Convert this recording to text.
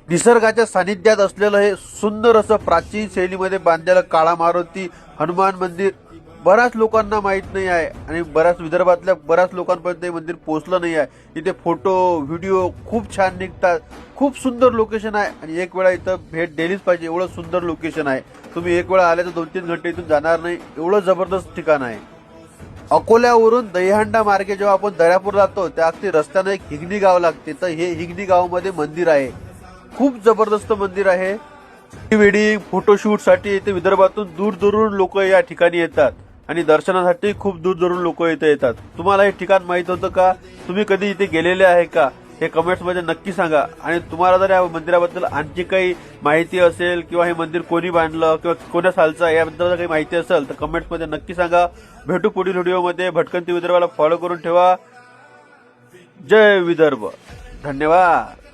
निसर्गाच्या सानिध्यात असलेलं हे सुंदर असं प्राचीन शैलीमध्ये बांधलेलं काळा मारुती हनुमान मंदिर बऱ्याच लोकांना माहीत नाही आहे आणि बऱ्याच विदर्भातल्या बऱ्याच लोकांपर्यंत हे मंदिर पोहोचलं नाही आहे। इथे फोटो व्हिडिओ खूप छान निघतात, खूप सुंदर लोकेशन आहे आणि एक वेळा इथं भेट दिलीच पाहिजे, एवढं सुंदर लोकेशन आहे। तुम्ही एक वेळा आले तर 2-3 घंटे इथून जाणार नाही, एवढं जबरदस्त ठिकाण आहे। अकोल्यावरून दहीहंडा मार्गे जेव्हा आपण दर्यापूर जातो त्या अगदी रस्त्याने एक हिंगणी गाव लागते, तर हे हिंगणी गावामध्ये मंदिर आहे, खूप जबरदस्त मंदिर आहे। प्री वेडिंग फोटोशूट साठी इथे विदर्भातून दूर दूरून लोक या ठिकाणी येतात आणि दर्शनासाठी खूप दूर दूरून लोक इथे येतात। तुम्हाला हे ठिकाण माहित होतं का? तुम्ही कधी इथे गेलेले आहे का? हे कमेंट्स मध्ये नक्की सांगा। आणि तुम्हाला जर या मंदिराबद्दल आणखी काही माहिती असेल किंवा हे मंदिर कोणी बांधलं किंवा कोण्या सालचं आहे याबद्दल काही माहिती असेल तर कमेंट्स मध्ये नक्की सांगा। भेटू पुढील व्हिडिओमध्ये। भटकंती विदर्भाला फॉलो करून ठेवा। जय विदर्भ, धन्यवाद।